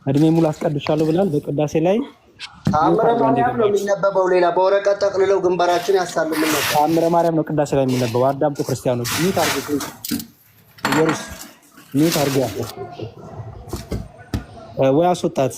እድሜ ሙሉ አስቀድሻለሁ ብላል በቅዳሴ ላይ ተአምረ ማርያም ነው የሚነበበው። ሌላ በወረቀት ጠቅልለው ግንባራችን ያሳልምን ነበር። ተአምረ ማርያም ነው ቅዳሴ ላይ የሚነበበው። አዳምጡ ክርስቲያኖች፣ ሚት አርጉ። ኢየሩስ ሚት አርጉ። ወይ አስወጣት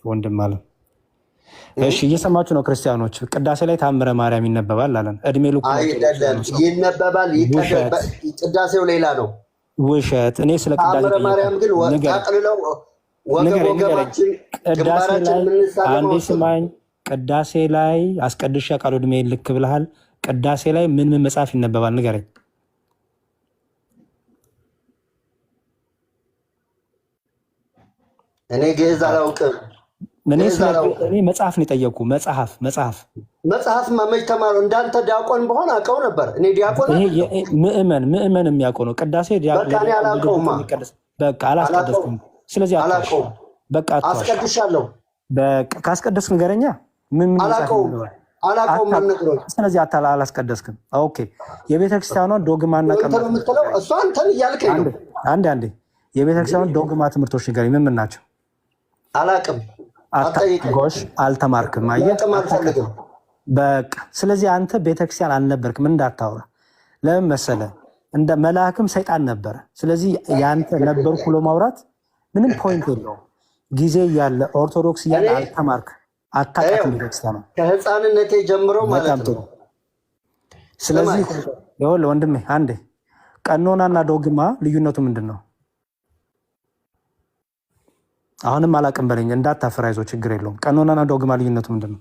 ወንድም አለ። እሺ እየሰማችሁ ነው ክርስቲያኖች። ቅዳሴ ላይ ተአምረ ማርያም ይነበባል አለን። እድሜ ልኩ አይደለም ይነበባል፣ ይቀደባል። ቅዳሴው ሌላ ነው። ውሸት። እኔ ስለ ቅዳሴ ተአምረ ማርያም ግን ጠቅልለው ወገባችን ግንባራችን የምንሳለመው። አንዴ ስማኝ። ቅዳሴ ላይ አስቀድሻ ቃል እድሜ ልክ ብለሃል። ቅዳሴ ላይ ምን ምን መጽሐፍ ይነበባል ንገረኝ። እኔ ግዕዝ አላውቅም። እኔ መጽሐፍ ነው የጠየኩ። መጽሐፍ መች ተማሩ? እንዳንተ ዲያቆን በሆን አውቀው ነበር። እኔ ዲያቆን ምእመን የሚያውቀው ነው። ቅዳሴ አላውቀውማ። በቃ አላስቀደስኩም። ስለዚህ አላውቀውም። በቃ አስቀድሻለሁ። ካስቀደስክ ንገረኛ። ምን አላውቀውም። ስለዚህ አላስቀደስክም። ኦኬ። የቤተክርስቲያኗን ዶግማና ቀመር የምትለው እሷ አንተን እያልከኝ ነው። አንዴ የቤተክርስቲያኗን ዶግማ ትምህርቶች ንገረኝ። ምን ናቸው? አላውቅም። ጎሽ፣ አልተማርክም። አልፈልግም። በቃ ስለዚህ አንተ ቤተክርስቲያን አልነበርክም። እንዳታወራ። ለምን መሰለህ? እንደ መልአክም ሰይጣን ነበረ። ስለዚህ ያንተ ነበርኩ ብሎ ማውራት ምንም ፖይንት የለውም። ጊዜ እያለ ኦርቶዶክስ እያለ አልተማርክ፣ አታውቃትም ቤተክርስቲያኗ ከህፃንነቴ ጀምሮ ማለት ነው። ስለዚህ ይኸውልህ ወንድሜ፣ አንዴ ቀኖናና ዶግማ ልዩነቱ ምንድን ነው? አሁንም አላውቅም በለኝ፣ እንዳታፈር። አይዞህ፣ ችግር የለውም። ቀኖናና ዶግማ ልዩነቱ ምንድን ነው?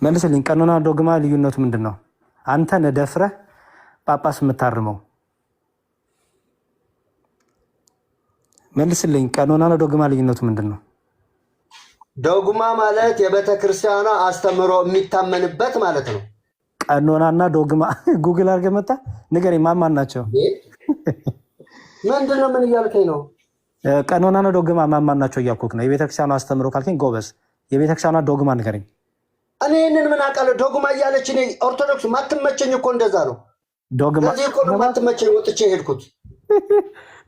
መልስልኝ። ቀኖናና ዶግማ ልዩነቱ ምንድን ነው? አንተ ነደፍረህ ጳጳስ የምታርመው መልስልኝ። ቀኖናና ዶግማ ልዩነቱ ምንድን ነው? ዶግማ ማለት የቤተ ክርስቲያኗ አስተምሮ የሚታመንበት ማለት ነው። ቀኖናና ዶግማ ጉግል አድርገህ መጣ ንገረኝ። ማን ናቸው? ምንድን ነው? ምን እያልከኝ ነው? ቀኖናና ዶግማ ማን ናቸው እያልኩህ ነው። የቤተክርስቲያኗ አስተምሮ ካልከኝ ጎበዝ፣ የቤተክርስቲያኗ ዶግማ ንገረኝ። እኔ ይህንን ምን አውቃለሁ? ዶግማ እያለች እኔ ኦርቶዶክስ ማትመቸኝ እኮ እንደዛ ነው። ዶግማ ለዚህ እኮ ነው ማትመቸኝ ወጥቼ ሄድኩት።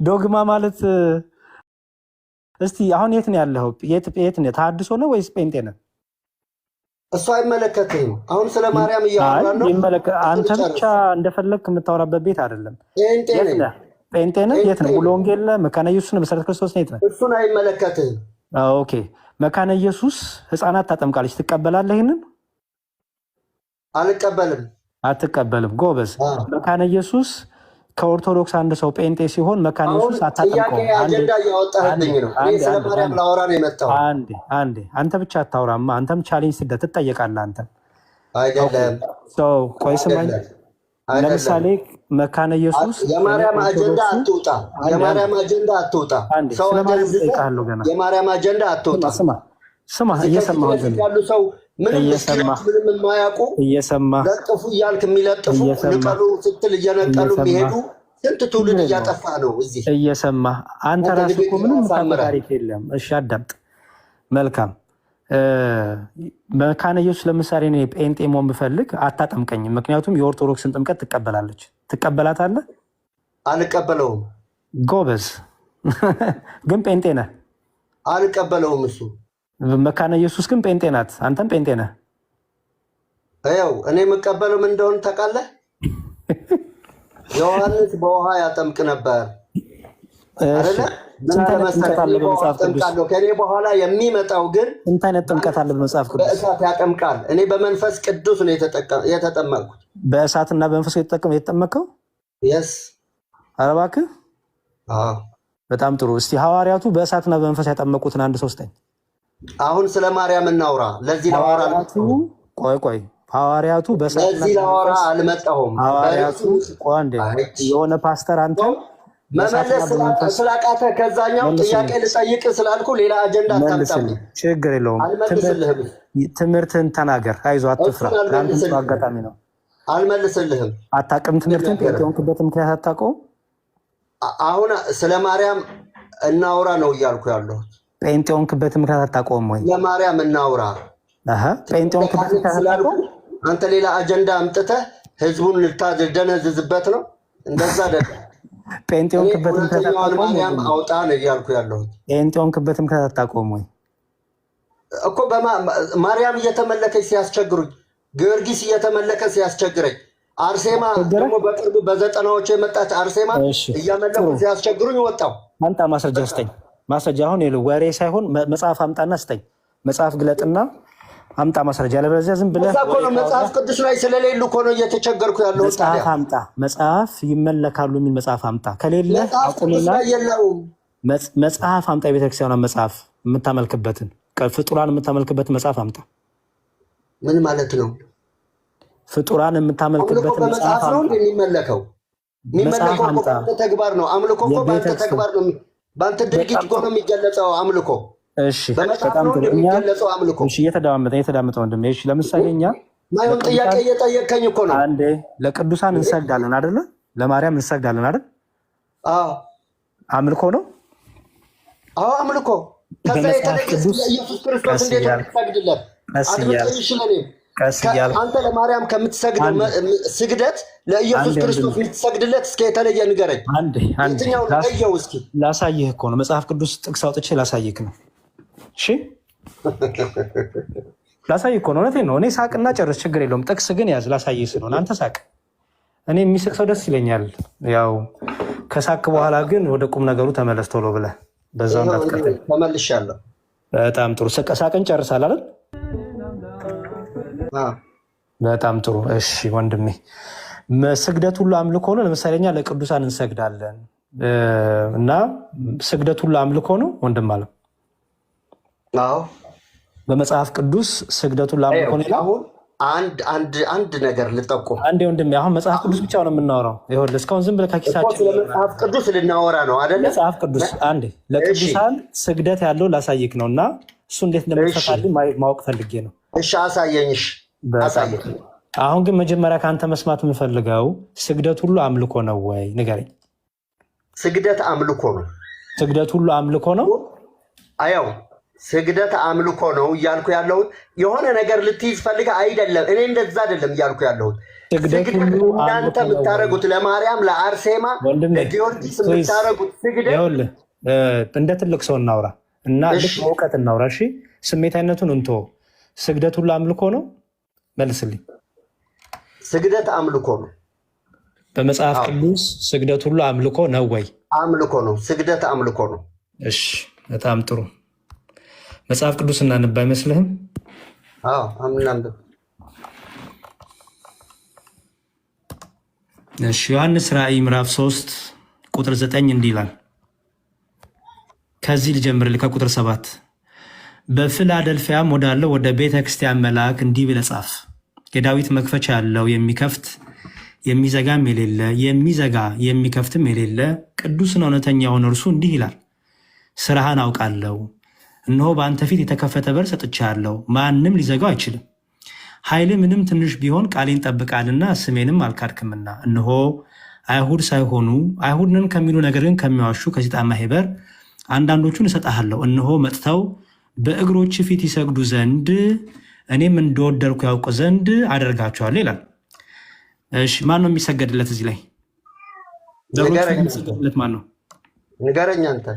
ዶግማ ማለት እስቲ አሁን የት ነው ያለኸው? የት ነው? ተሐድሶ ነው ወይስ ጴንጤ ነህ? እሱ አይመለከትህም። አሁን ስለ ማርያም እያወራን ነው። አንተ ብቻ እንደፈለግክ የምታወራበት ቤት አይደለም። ጴንጤ ነህ? የት ነው? ሙሉ ወንጌል ነህ? መካነ ኢየሱስ ነህ? መሰረተ ክርስቶስ ነህ? የት ነህ? እሱን አይመለከትህም። ኦኬ። መካነ ኢየሱስ ህፃናት ታጠምቃለች። ትቀበላለህ? ይህንን አልቀበልም። አትቀበልም? ጎበዝ። መካነ ኢየሱስ ከኦርቶዶክስ አንድ ሰው ጴንጤ ሲሆን መካነ ኢየሱስ አታጠምቀውም። አጀንዳ እያወጣህብኝ ነው። ስለ ማርያም ላወራ ነው የመጣው። አንዴ አንተ ብቻ አታውራማ። አንተም ቻሌንጅ ስደት ትጠየቃለህ። አንተም አይደለም። ቆይ ስማኝ። ለምሳሌ መካነ ኢየሱስ የማርያም አጀንዳ አትውጣ። የማርያም አጀንዳ አትውጣ። ሰው የማርያም አጀንዳ አትውጣ። ስማ፣ እየሰማህ ያሉ ሰው ምንም የማያውቁ ለጥፉ እያልክ የሚለጥፉ ንቀሉ ስትል እየነቀሉ የሚሄዱ ስንት ትውልድ እያጠፋ ነው። እዚህ እየሰማህ አንተ ራስህ እኮ ምንም ታሪክ የለም። እሺ አዳምጥ። መልካም። መካነ ኢየሱስ ለምሳሌ እኔ ጴንጤ መሆን ብፈልግ አታጠምቀኝም። ምክንያቱም የኦርቶዶክስን ጥምቀት ትቀበላለች። ትቀበላታለህ? አልቀበለውም። ጎበዝ። ግን ጴንጤ ነህ? አልቀበለውም። እሱ መካነ ኢየሱስ ግን ጴንጤ ናት። አንተም ጴንጤ ነህ። ያው እኔ የምቀበለው ምን እንደሆነ ታውቃለህ? ዮሐንስ በውሃ ያጠምቅ ነበር አይደለ? ከኔ በኋላ የሚመጣው ግን ስንት አይነት ጥምቀት አለ በመጽሐፍ ቅዱስ? በእሳት ያጠምቃል። እኔ በመንፈስ ቅዱስ ነው የተጠመቅኩት። በእሳትና በመንፈስ የተጠመቀው? የስ። ኧረ እባክህ። በጣም ጥሩ። እስቲ ሐዋርያቱ በእሳትና በመንፈስ ያጠመቁትን አንድ ሶስተኝ። አሁን ስለ ማርያም እናውራ። ለዚህ ለሐዋራ ቆይ ሐዋርያቱ በእሳትና ለዚህ ለሐዋራ አልመጣሁም። ሐዋርያቱ የሆነ ፓስተር አንተ መመለስ ስላቃተ ከዛኛው ጥያቄ ልጠይቅ ስላልኩ ሌላ አጀንዳ አታምጣም። ችግር የለውም። ትምህርትን ተናገር። አይዞህ፣ አትፍራ። ለአንተ አጋጣሚ ነው። አልመልስልህም። አታውቅም። ትምህርትን ጴንጤ ምክንያት አታውቀውም። አሁን ስለ ማርያም እናውራ ነው እያልኩ ያለሁት። ጴንጤውን ክበት ምክንያት አታውቀውም ወይ? ለማርያም እናውራ። ጴንጤውን ክበት ምክንያት አታውቀውም። አንተ ሌላ አጀንዳ አምጥተህ ህዝቡን ልታደነዝዝበት ነው። እንደዛ አይደለም። ጴንጤውን ክበትም ማርያም አውጣ ነው እያልኩ ያለሁት። ጴንጤውን ክበትም ከታቆሙ እኮ ማርያም እየተመለከች ሲያስቸግሩኝ፣ ጊዮርጊስ እየተመለከ ሲያስቸግረኝ፣ አርሴማ ደግሞ በቅርቡ በ90ዎቹ የመጣች አርሴማ እያመለኩ ሲያስቸግሩኝ ወጣው። አምጣ ማስረጃ ስጠኝ። ማስረጃ አሁን ወሬ ሳይሆን መጽሐፍ አምጣና ስጠኝ። መጽሐፍ ግለጥና አምጣ ማስረጃ። ለበለዚያ ዝም ብለህ መጽሐፍ ቅዱስ ላይ ስለሌሉ እኮ ነው እየተቸገርኩ ያለው። መጽሐፍ አምጣ። መጽሐፍ ይመለካሉ የሚል መጽሐፍ አምጣ። ከሌለ አቁምና መጽሐፍ አምጣ። የቤተክርስቲያኗን መጽሐፍ የምታመልክበትን ፍጡራን የምታመልክበትን መጽሐፍ አምጣ። ምን ማለት ነው? ፍጡራን የምታመልክበትን መጽሐፍ ነው የሚመለከው። የሚመለከው ተግባር ነው። አምልኮ እኮ በአንተ ተግባር ነው፣ በአንተ ድርጊት እኮ ነው የሚገለጸው አምልኮ። እሺ በጣም ጥሩ። እሺ እየተዳመጠ ወንድም። እሺ ለምሳሌ እኛ ማይሆን ጥያቄ እየጠየቀኝ እኮ ነው። አንዴ ለቅዱሳን እንሰግዳለን አይደለ? ለማርያም እንሰግዳለን አይደል? አዎ አምልኮ ነው። አዎ አምልኮ። ከዛ የተለየ ኢየሱስ ክርስቶስ እንዴት ትሰግድለት? አንተ ለማርያም ከምትሰግደው ስግደት ለኢየሱስ ክርስቶስ የምትሰግድለት እስከ የተለየ ንገረኝ። የትኛው ለየው እስኪ። ላሳይህ እኮ ነው። መጽሐፍ ቅዱስ ጥቅስ አውጥቼ ላሳይህ ነው። እሺ ላሳይህ እኮ ነው። እውነቴን ነው። እኔ ሳቅና ጨርስ፣ ችግር የለውም። ጥቅስ ግን ያዝ። ላሳይህ ስለሆነ አንተ ሳቅ። እኔ የሚስቅ ሰው ደስ ይለኛል። ያው ከሳቅ በኋላ ግን ወደ ቁም ነገሩ ተመለስ ቶሎ ብለህ። በዛው እንዳትቀጥል። ተመልሻለሁ። በጣም ጥሩ። ሳቅን ጨርሳል አይደል? በጣም ጥሩ። እሺ ወንድሜ፣ ስግደት ሁሉ አምልኮ ነው። ለምሳሌ እኛ ለቅዱሳን እንሰግዳለን እና ስግደት ሁሉ አምልኮ ነው ወንድም አለ። አዎ በመጽሐፍ ቅዱስ ስግደት ሁሉ አምልኮ ነው። አሁን አንድ ነገር ልጠቁም። አንዴ ወንድሜ፣ አሁን መጽሐፍ ቅዱስ ብቻ ነው የምናወራው። ይኸውልህ እስካሁን ዝም ብለህ ከኪሳችን መጽሐፍ ቅዱስ ልናወራ ነው አይደለ? መጽሐፍ ቅዱስ አንዴ ለቅዱሳን ስግደት ያለው ላሳይክ ነው እና እሱ እንዴት እንደምትፈታልኝ ማወቅ ፈልጌ ነው። እሺ አሳየኝ። አሁን ግን መጀመሪያ ከአንተ መስማት የምፈልገው ስግደት ሁሉ አምልኮ ነው ወይ ንገረኝ። ስግደት አምልኮ ነው። ስግደት ሁሉ አምልኮ ነው። አያው ስግደት አምልኮ ነው እያልኩ ያለሁት የሆነ ነገር ልትይዝ ፈልገህ አይደለም። እኔ እንደዛ አይደለም እያልኩ ያለሁት። ስግደት እናንተ የምታደርጉት ለማርያም፣ ለአርሴማ፣ ለጊዮርጊስ የምታደርጉት ስግደት። ይኸውልህ እንደ ትልቅ ሰው እናውራ እና ልክ በእውቀት እናውራ። እሺ ስሜታዊነቱን እንቶ ስግደት ሁሉ አምልኮ ነው። መልስልኝ። ስግደት አምልኮ ነው። በመጽሐፍ ቅዱስ ስግደት ሁሉ አምልኮ ነው ወይ? አምልኮ ነው። ስግደት አምልኮ ነው። እሺ በጣም ጥሩ። መጽሐፍ ቅዱስ እናንብ አይመስልህም? አዎ እናንብ። እሺ ዮሐንስ ራእይ ምዕራፍ 3 ቁጥር 9 እንዲህ ይላል። ከዚህ ልጀምርልህ ከቁጥር 7 በፊላደልፊያም ወዳለው ወደ ቤተ ክርስቲያን መልአክ እንዲህ ብለህ ጻፍ። የዳዊት መክፈቻ ያለው የሚከፍት የሚዘጋም የሌለ የሚዘጋ የሚከፍትም የሌለ ቅዱስና እውነተኛ የሆነ እርሱ እንዲህ ይላል፣ ስራህን አውቃለሁ። እነሆ በአንተ ፊት የተከፈተ በር ሰጥቻለሁ፣ ማንም ሊዘጋው አይችልም። ኃይል ምንም ትንሽ ቢሆን ቃሌን ጠብቃልና ስሜንም አልካድክምና። እነሆ አይሁድ ሳይሆኑ አይሁድ ነን ከሚሉ ነገር ግን ከሚዋሹ ከሰይጣን ማህበር አንዳንዶቹን እሰጥሃለሁ። እነሆ መጥተው በእግሮች ፊት ይሰግዱ ዘንድ እኔም እንደወደድኩ ያውቁ ዘንድ አደርጋቸዋለሁ ይላል። እሺ ማን ነው የሚሰገድለት? እዚህ ላይ የሚሰገድለት ማን ነው? ንገረኝ አንተ።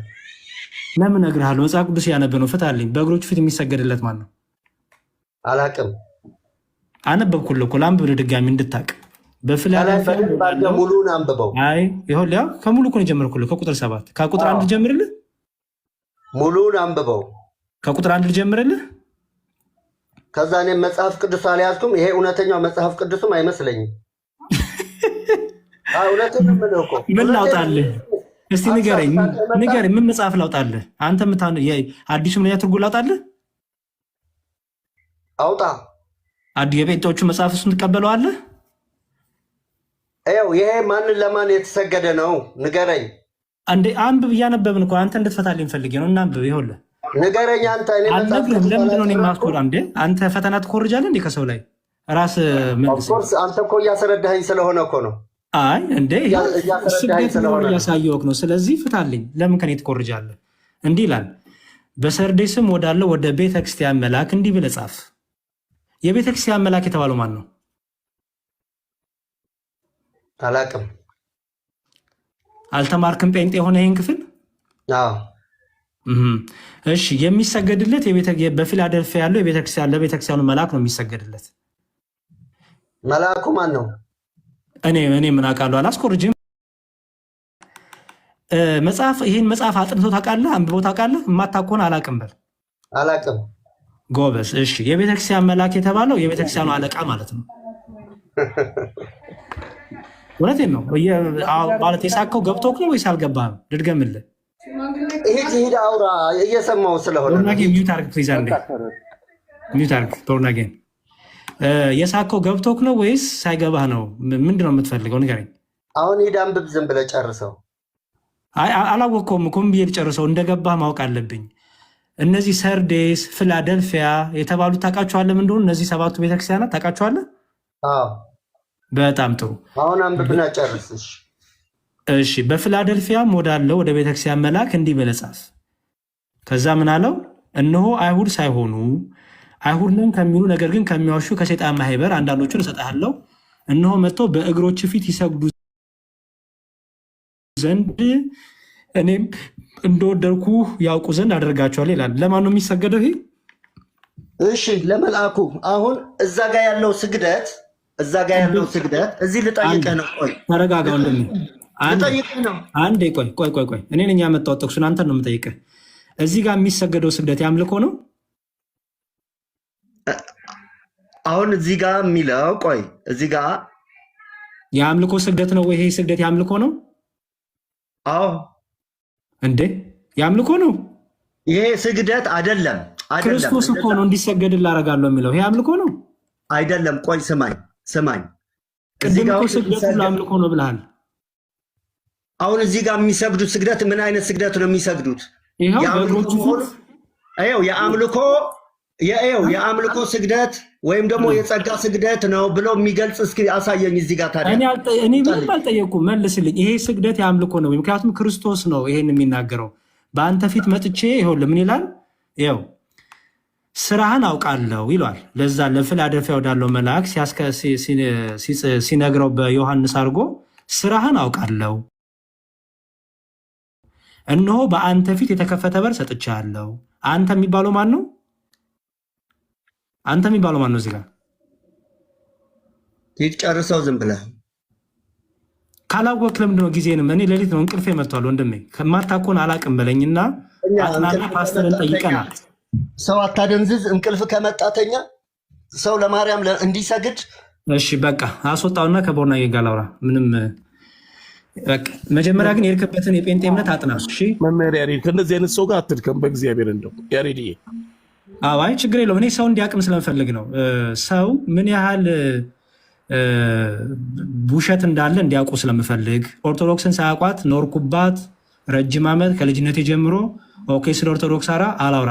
ለምን እነግርሃለሁ። መጽሐፍ ቅዱስ ያነበ ነው። ፍታልኝ። በእግሮች ፊት የሚሰገድለት ማን ነው? አላቅም። አነበብኩልህ እኮ ለአንብብ ድጋሚ እንድታቅ። በፊላደልፊያ ሙሉን አንብበው። አይ ይሁን ያ ከሙሉ እኮ ነው የጀመርኩልህ። ከቁጥር 7 ከቁጥር 1 ጀምርልህ። ሙሉን አንብበው። ከቁጥር 1 ልጀምርልህ። ከዛ እኔም መጽሐፍ ቅዱስ አልያዝኩም። ይሄ እውነተኛው መጽሐፍ ቅዱስም አይመስለኝም። እውነቱን የምልህ እኮ ምን ላውጣልህ? እስቲ ንገረኝ። ምን መጽሐፍ ላውጣልህ? አንተ አዲሱ ምን ትርጉም ላውጣልህ? አውጣ። የጴንጤዎቹ መጽሐፍ እሱን ትቀበለዋለህ? ይኸው ይሄ ማንን ለማን የተሰገደ ነው? ንገረኝ። አንዴ አንብብ። እያነበብን እኮ አንተ እንድትፈታልኝ ፈልጌ ነው። እናንብብ። ይኸውልህ ንገረኝ አንተ። አልነግርህም። ለምንድን ነው የማትኮር? አንዴ አንተ ፈተና ትኮርጃለህ እንዴ ከሰው ላይ? ራስ አንተ እኮ እያስረዳኸኝ ስለሆነ እኮ ነው። አይ እንዴ ስግደት ነው እያሳየሁህ ነው። ስለዚህ ፍታልኝ። ለምን ከኔ ትኮርጃለህ? እንዲህ ይላል፣ በሰርዴስም ወዳለው ወደ ቤተክርስቲያን መልአክ እንዲህ ብለህ ጻፍ። የቤተክርስቲያን መልአክ የተባለው ማን ነው? አላቅም። አልተማርክም ጴንጤ የሆነ ይህን ክፍል? እሺ የሚሰገድለት በፊላደልፊያ ያለው ለቤተክርስቲያኑ መልአክ ነው የሚሰገድለት። መልአኩ ማን ነው? እኔ ምን አውቃለሁ? አላስኮርጅም። ይህን መጽሐፍ አጥንቶ ታውቃለህ? አንብቦ ታውቃለህ? የማታውቅ ከሆነ አላውቅም በል። አላውቅም። ጎበዝ። እሺ የቤተክርስቲያን መልአክ የተባለው የቤተክርስቲያኑ አለቃ ማለት ነው። እውነቴን ነው ማለት የሳከው ገብቶክ ነው ወይስ አልገባህም? ልድገምልህ። ሂድ አውራ፣ እየሰማሁ ስለሆነ። ሚዩት አድርግ ፕሊዝ፣ አንዴ ሚዩት አድርግ። ቶርናጌን የሳከው ገብቶክ ነው ወይስ ሳይገባህ ነው? ምንድን ነው የምትፈልገው? ንገረኝ። አሁን ሂድ አንብብ፣ ዝም ብለህ ጨርሰው። አላወቅከውም እኮ ብዬ ልጨርሰው። እንደገባህ ማወቅ አለብኝ። እነዚህ ሰርዴስ፣ ፊላደልፊያ የተባሉት ታውቃቸዋለህ? ምን እንደሆኑ እነዚህ 7ቱ ቤተክርስቲያናት ታውቃቸዋለህ? በጣም ጥሩ። አሁን አንብብና ጨርስ። እሺ በፊላደልፊያም ወዳለው ወደ ቤተክርስቲያን መልአክ እንዲህ ብለህ ጻፍ። ከዛ ምን አለው? እነሆ አይሁድ ሳይሆኑ አይሁድ ነን ከሚሉ ነገር ግን ከሚዋሹ ከሰይጣን ማህበር አንዳንዶቹን እሰጥሃለሁ። እነሆ መጥተው በእግሮች ፊት ይሰግዱ ዘንድ እኔም እንደወደድኩ ያውቁ ዘንድ አደርጋቸዋለሁ ይላል። ለማን ነው የሚሰገደው ይሄ? እሺ ለመልአኩ። አሁን እዛ ጋር ያለው ስግደት እዚህ ልጠይቅህ ነው። ቆይ ተረጋጋ ወንድሜ፣ ልጠይቅህ ነው። አንዴ ቆይ እኔ ነኝ ያመጣሁት ጥቅሱን፣ አንተን ነው የምጠይቅህ። እዚህ ጋር የሚሰገደው ስግደት ያምልኮ ነው? አሁን እዚህ ጋር የሚለው እዚህ ጋር የአምልኮ ስግደት ነው ወይ ይሄ ስግደት ያምልኮ ነው? አዎ እንዴ የአምልኮ ነው። ይሄ ስግደት አይደለም። ክርስቶስ እኮ ነው እንዲሰገድልህ አደርጋለሁ የሚለው። ይሄ አምልኮ ነው አይደለም? ቆይ ስማኝ። ቅድም እኮ ስግደት ሁሉ አምልኮ ነው ብለሃል። አሁን እዚህ ጋር የሚሰግዱት ስግደት ምን አይነት ስግደት ነው የሚሰግዱት? የአምልኮ ስግደት ወይም ደግሞ የጸጋ ስግደት ነው ብለው የሚገልጽ እስኪ አሳየኝ እዚህ ጋር። ታዲያ እኔ ምንም አልጠየኩም፣ መልስልኝ። ይሄ ስግደት የአምልኮ ነው? ምክንያቱም ክርስቶስ ነው ይሄን የሚናገረው። በአንተ ፊት መጥቼ ይኸውልህ ምን ይላል? ይኸው ስራህን አውቃለሁ ይሏል። ለዛ ለፊላደልፊያ ወዳለው መልአክ ሲነግረው በዮሐንስ አድርጎ ስራህን አውቃለሁ፣ እነሆ በአንተ ፊት የተከፈተ በር ሰጥቻለሁ። አንተ የሚባለው ማን ነው? አንተ የሚባለው ማን ነው? እዚህ ጋር ጨርሰው ዝም ብለህ ካላወቅህ ለምንድን ነው ጊዜንም? እኔ ሌሊት ነው እንቅልፌ መጥቷል ወንድሜ። ከማታውቀውን አላውቅም በለኝና አጥናና ፓስተርን ጠይቀናል። ሰው አታደንዝዝ። እንቅልፍ ከመጣተኛ ሰው ለማርያም እንዲሰግድ። እሺ በቃ አስወጣውና ከቦርናጌ ጋር ላውራ። ምንም በቃ መጀመሪያ ግን የሄድክበትን የጴንጤ እምነት አጥና። እሺ መምህር ያሬድ ከእነዚህ አይነት ሰው ጋር አትድከም በእግዚአብሔር። እንደው ያሬድዬ አይ ችግር የለውም። እኔ ሰው እንዲያቅም ስለምፈልግ ነው። ሰው ምን ያህል ውሸት እንዳለ እንዲያውቁ ስለምፈልግ። ኦርቶዶክስን ሳያውቋት ኖርኩባት ረጅም ዓመት ከልጅነቴ ጀምሮ። ኦኬ ስለ ኦርቶዶክስ አላውራ